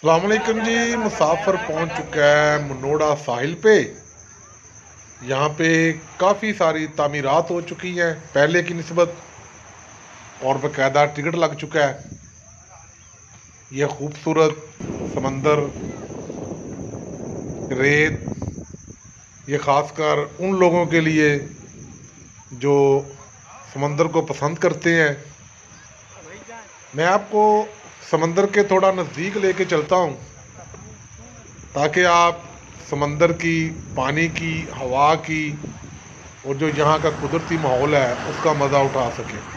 अलैक्म जी। मुसाफिर पहुंच चुका है मुनोड़ा साहिल पे। यहाँ पे काफ़ी सारी तामीरात हो चुकी हैं पहले की निस्बत, और बाकायदा टिकट लग चुका है। यह खूबसूरत समंदर, रेत, ये ख़ासकर उन लोगों के लिए जो समंदर को पसंद करते हैं। मैं आपको समंदर के थोड़ा नज़दीक लेके चलता हूँ ताकि आप समंदर की, पानी की, हवा की और जो यहाँ का कुदरती माहौल है उसका मज़ा उठा सकें।